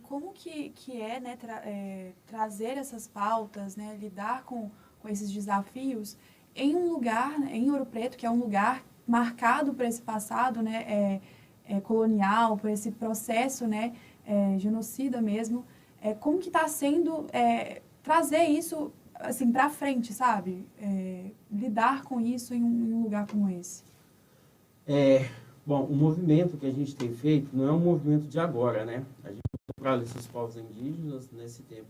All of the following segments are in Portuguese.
como que é, né, trazer essas pautas, né, lidar com esses desafios em um lugar, né, em Ouro Preto, que é um lugar marcado por esse passado, né, colonial, por esse processo, né, genocida mesmo. Como que está sendo trazer isso assim para frente, sabe? Lidar com isso em um lugar como esse. Bom, o movimento que a gente tem feito não é um movimento de agora, né? A gente para esses povos indígenas nesse tempo,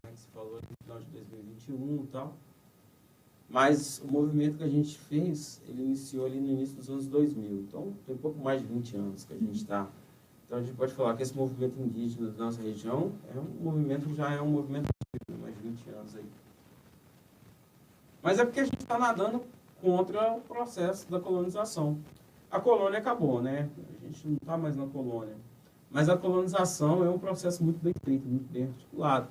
né, que você falou, no final de 2021 e tal. Mas o movimento que a gente fez, ele iniciou ali no início dos anos 2000. Então, tem um pouco mais de 20 anos que a gente está. Então, a gente pode falar que esse movimento indígena da nossa região é um movimento, já é um movimento de mais de 20 anos aí. Mas é porque a gente está nadando contra o processo da colonização. A colônia acabou, né? A gente não está mais na colônia. Mas a colonização é um processo muito bem feito, muito bem articulado.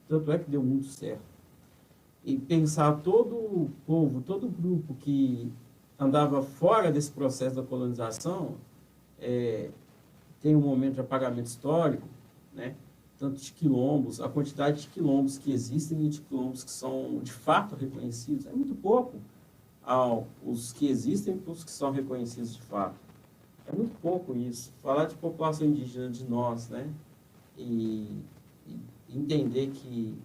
Tanto é que deu muito certo. E pensar todo o povo, todo o grupo que andava fora desse processo da colonização, tem um momento de apagamento histórico, né? Tanto de quilombos, a quantidade de quilombos que existem e de quilombos que são de fato reconhecidos, é muito pouco os que existem para os que são reconhecidos de fato. É muito pouco isso. Falar de população indígena de nós, né? E entender que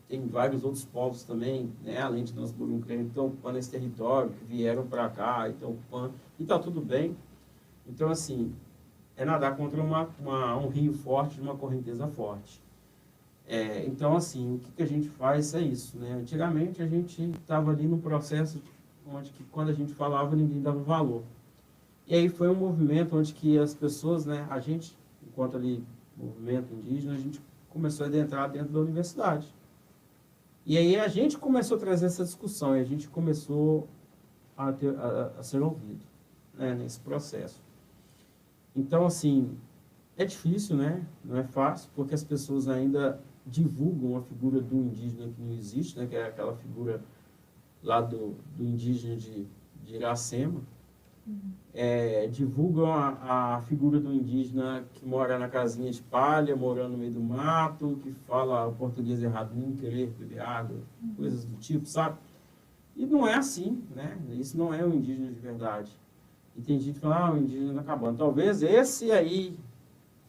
tem vários outros povos também, né? Além de nós burungues, que estão ocupando esse território, que vieram para cá e estão ocupando, e está tudo bem. Então, assim, é nadar contra um rio forte, uma correnteza forte. Então, assim, o que a gente faz é isso, né? Antigamente, a gente estava ali no processo onde que, quando a gente falava, ninguém dava valor. E aí foi um movimento onde que as pessoas, né, a gente, enquanto ali, movimento indígena, a gente começou a adentrar dentro da universidade. E aí a gente começou a trazer essa discussão e a gente começou a ser ouvido, né, nesse processo. Então, assim, é difícil, né? Não é fácil, porque as pessoas ainda divulgam a figura do indígena que não existe, né, que é aquela figura lá do indígena de Iracema. Divulgam a figura do indígena que mora na casinha de palha, morando no meio do mato, que fala o português errado, nem querer beber água, coisas do tipo, sabe? E não é assim, né? Isso não é o indígena de verdade. E tem gente que fala, o indígena está acabando. Talvez esse aí,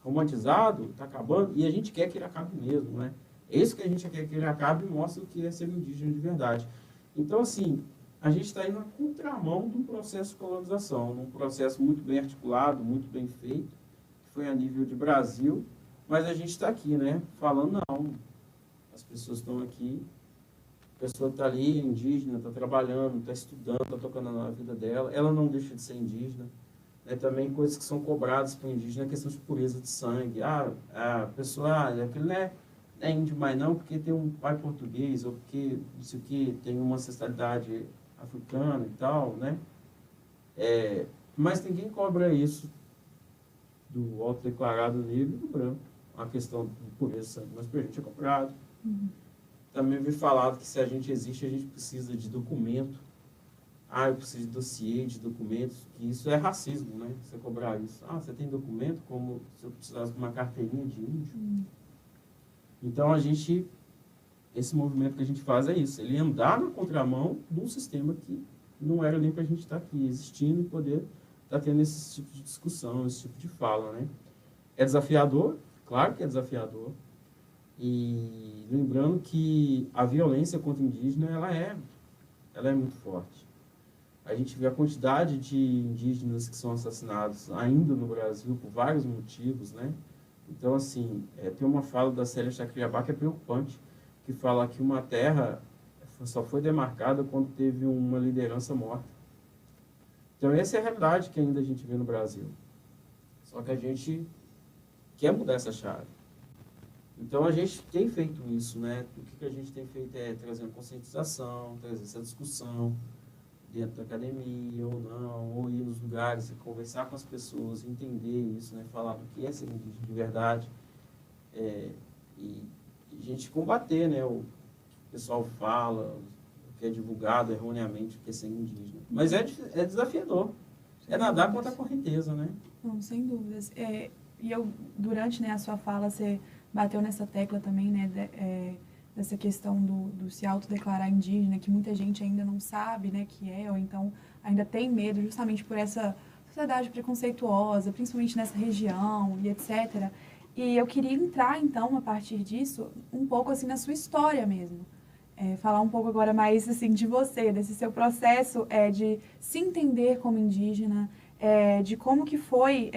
romantizado, está acabando, e a gente quer que ele acabe mesmo, né? É isso que a gente quer que ele acabe e mostra o que é ser um indígena de verdade. Então, assim, a gente está indo na contramão de um processo de colonização, num processo muito bem articulado, muito bem feito, que foi a nível de Brasil, mas a gente está aqui, né, falando não. As pessoas estão aqui, a pessoa está ali, indígena, está trabalhando, está estudando, está tocando na vida dela, ela não deixa de ser indígena. Também coisas que são cobradas para o indígena, a questão de pureza de sangue. A pessoa, aquele não é índio mais não, porque tem um pai português, ou porque, isso aqui, tem uma ancestralidade africana e tal, né? Mas ninguém cobra isso do autodeclarado negro e do branco. A questão de pureza de sangue, mas para a gente é cobrado. Também vi falado que se a gente existe, a gente precisa de documento. Eu preciso de dossiê, de documentos, que isso é racismo, né? Você cobrar isso. Você tem documento como se eu precisasse de uma carteirinha de índio. Então, esse movimento que a gente faz é isso, ele andar na contramão de um sistema que não era nem para a gente estar aqui existindo e poder estar tendo esse tipo de discussão, esse tipo de fala, né? É desafiador, claro que é desafiador, e lembrando que a violência contra o indígena, ela é muito forte. A gente vê a quantidade de indígenas que são assassinados ainda no Brasil por vários motivos, né? Então, assim, tem uma fala da Célia Chacriabá que é preocupante, que fala que uma terra só foi demarcada quando teve uma liderança morta. Então, essa é a realidade que ainda a gente vê no Brasil. Só que a gente quer mudar essa chave. Então, a gente tem feito isso, né? O que a gente tem feito é trazer conscientização, trazer essa discussão dentro da academia ou não, ou ir nos lugares e conversar com as pessoas, entender isso, né? Falar do que é ser indígena de verdade. E a gente combater, né? O que o pessoal fala, o que é divulgado erroneamente, o que é ser indígena. Mas é desafiador. É nadar contra a correnteza, né? Não, sem dúvidas. E eu, durante, né, a sua fala, você bateu nessa tecla também, né, dessa questão do se autodeclarar indígena, que muita gente ainda não sabe, né, que é, ou então ainda tem medo justamente por essa sociedade preconceituosa, principalmente nessa região e etc. E eu queria entrar, então, a partir disso, um pouco assim na sua história mesmo. Falar um pouco agora mais assim de você, desse seu processo de se entender como indígena, de como que foi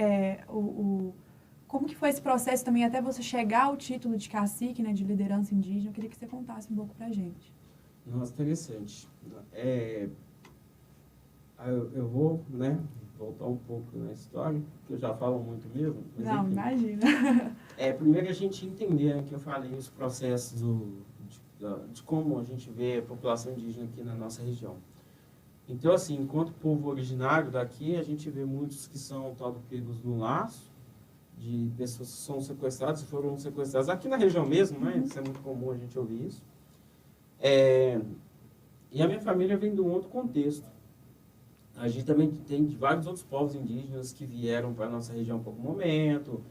como que foi esse processo também até você chegar ao título de cacique, né, de liderança indígena. Eu queria que você contasse um pouco pra gente. Nossa, interessante. Eu vou, né, voltar um pouco na história, que eu já falo muito mesmo. Mas Não, enfim. imagina. Primeiro a gente entender, né, que eu falei os processos de como a gente vê a população indígena aqui na nossa região. Então, assim, enquanto povo originário daqui, a gente vê muitos que são tal do pegos no laço, de pessoas que são sequestradas e foram sequestradas aqui na região mesmo, né? Isso é muito comum a gente ouvir isso. E a minha família vem de um outro contexto. A gente também tem vários outros povos indígenas que vieram para a nossa região por um momento,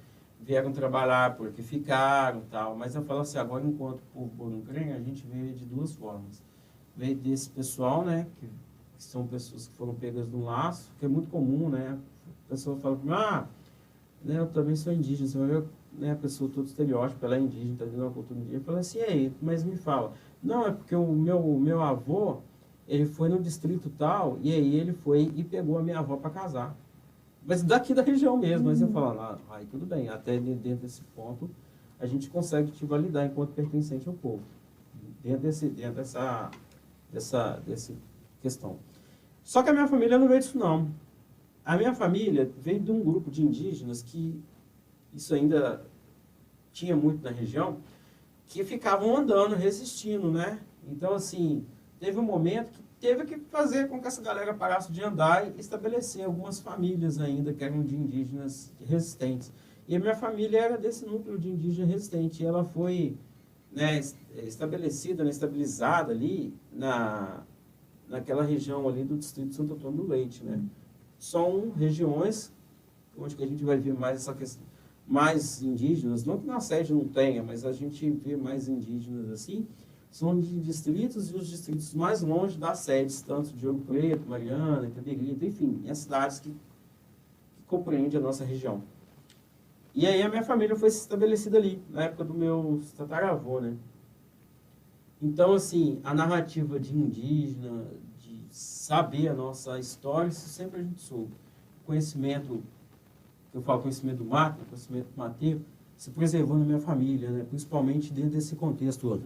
vieram trabalhar porque ficaram, tal. Mas eu falo assim, agora enquanto povo borunquenha, a gente vê de duas formas. Veio desse pessoal, né, que são pessoas que foram pegas no laço, que é muito comum, né? A pessoa fala para mim, né, eu também sou indígena, você vai ver, né, a pessoa todo estereótipo, ela é indígena, está dentro da cultura indígena. Eu falo assim, e aí, mas me fala. Não, é porque o meu avô, ele foi no distrito tal, e aí ele foi e pegou a minha avó para casar. Mas daqui da região mesmo, mas eu falo, aí tudo bem, até dentro desse ponto, a gente consegue te validar enquanto pertencente ao povo. Dentro dessa questão. Só que a minha família não veio disso, não. A minha família veio de um grupo de indígenas que, isso ainda tinha muito na região, que ficavam andando, resistindo, né? Então, assim, teve um momento que teve que fazer com que essa galera parasse de andar e estabelecer algumas famílias ainda que eram de indígenas resistentes. E a minha família era desse núcleo de indígena resistente. E ela foi, né, estabelecida, né, estabilizada ali naquela região ali do distrito de Santo Antônio do Leite, né? São regiões onde que a gente vai ver mais essa questão, mais indígenas, não que na sede não tenha, mas a gente vê mais indígenas assim, são de distritos e os distritos mais longe das sedes, tanto de Ouro Preto, Mariana, Itaberita, enfim, as cidades que compreendem a nossa região. E aí a minha família foi se estabelecida ali, na época do meu tataravô, né? Então, assim, a narrativa de indígena, de saber a nossa história, isso sempre a gente soube. Conhecimento, eu falo conhecimento do mato, conhecimento mateiro, se preservou na minha família, né? Principalmente dentro desse contexto,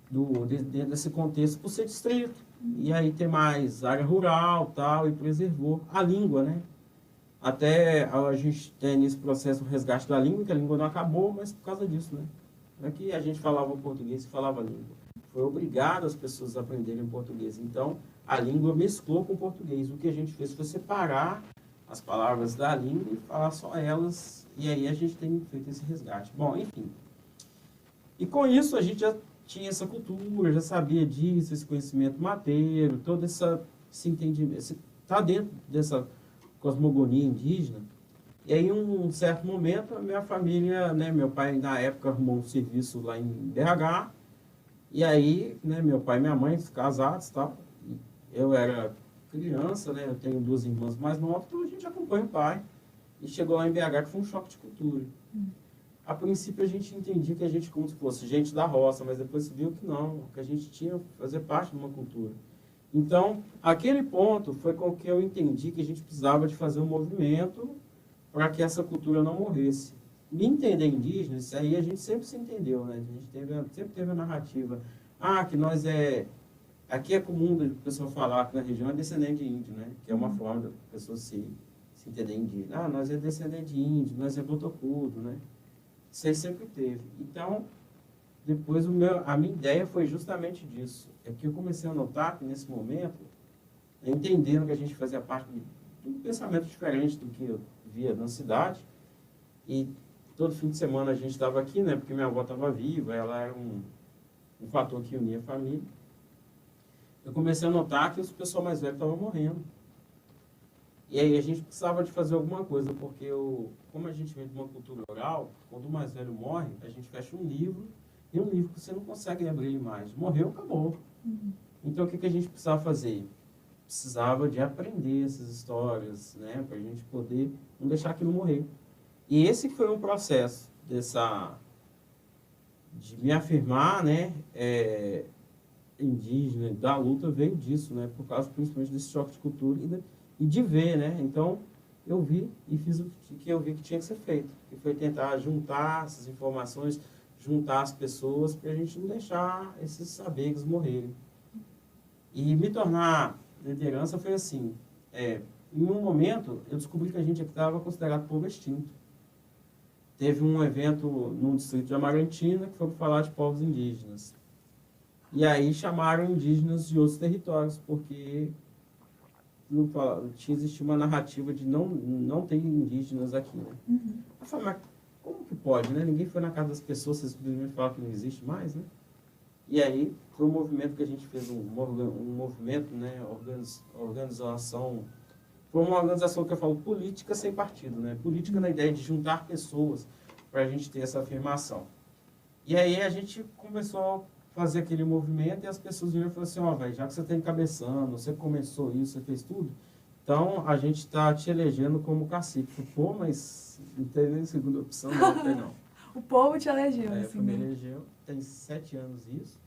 dentro desse contexto, por ser distrito. E aí tem mais área rural, tal, e preservou a língua, né? Até a gente tem nesse processo o resgate da língua, que a língua não acabou, mas por causa disso, né? Não é que a gente falava português e falava língua. Foi obrigado as pessoas a aprenderem português. Então, a língua mesclou com o português. O que a gente fez foi separar as palavras da língua e falar só elas. E aí a gente tem feito esse resgate. Bom, enfim. E com isso a gente já tinha essa cultura, já sabia disso, esse conhecimento mateiro, todo esse entendimento. Está dentro dessa cosmogonia indígena. E aí, em um certo momento, a minha família, né, meu pai, na época, arrumou um serviço lá em BH. E aí, né, meu pai e minha mãe, casados, tal. Eu era criança, né, eu tenho duas irmãs mais novas, então a gente acompanha o pai. E chegou lá em BH, que foi um choque de cultura. A princípio, a gente entendia que a gente, como se fosse gente da roça, mas depois se viu que não, que a gente tinha que fazer parte de uma cultura. Então, aquele ponto foi com que eu entendi que a gente precisava de fazer um movimento para que essa cultura não morresse. Me entender indígena, isso aí a gente sempre se entendeu, né? A gente sempre teve a narrativa. Que nós aqui é comum a pessoa falar que na região é descendente de índio, né? Que é uma forma da pessoa se entender indígena. Nós é descendente de índio, nós é botocudo, né? Isso aí sempre teve. Então, depois a minha ideia foi justamente disso. É que eu comecei a notar que nesse momento, entendendo que a gente fazia parte de um pensamento diferente do que eu via na cidade, e todo fim de semana a gente estava aqui, né, porque minha avó estava viva, ela era um fator que unia a família. Eu comecei a notar que os pessoal mais velho estavam morrendo. E aí a gente precisava de fazer alguma coisa, porque como a gente vem de uma cultura oral, quando o mais velho morre, a gente fecha um livro, e um livro que você não consegue abrir ele mais. Morreu, acabou. Então, o que a gente precisava fazer? Precisava de aprender essas histórias, né, para a gente poder não deixar aquilo morrer. E esse foi um processo de me afirmar, né, indígena, da luta, veio disso, né, por causa principalmente desse choque de cultura e de ver, né. Então, eu vi e fiz o que eu vi que tinha que ser feito, que foi tentar juntar essas informações, juntar as pessoas, para a gente não deixar esses saberes morrerem. E me tornar liderança foi assim, em um momento eu descobri que a gente estava considerado povo extinto. Teve um evento no distrito de Amarantina que foi para falar de povos indígenas. E aí chamaram indígenas de outros territórios, porque existia uma narrativa de não ter indígenas aqui, né? Eu falei, mas como que pode, né? Ninguém foi na casa das pessoas, vocês simplesmente falaram que não existe mais, né? E aí foi um movimento que a gente fez, um movimento, né? Organização. Foi uma organização que eu falo política sem partido, né? Política na ideia de juntar pessoas para a gente ter essa afirmação. E aí a gente começou a fazer aquele movimento e as pessoas viram e falaram assim, velho, já que você está encabeçando, você começou isso, você fez tudo, então a gente está te elegendo como cacique. Pô, mas não tem nem segunda opção, não. O povo te elegeu, assim, me elegeu, tem 7 anos isso.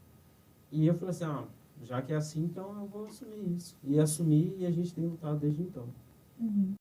E eu falei assim, já que é assim, então eu vou assumir isso. E assumi e a gente tem lutado desde então.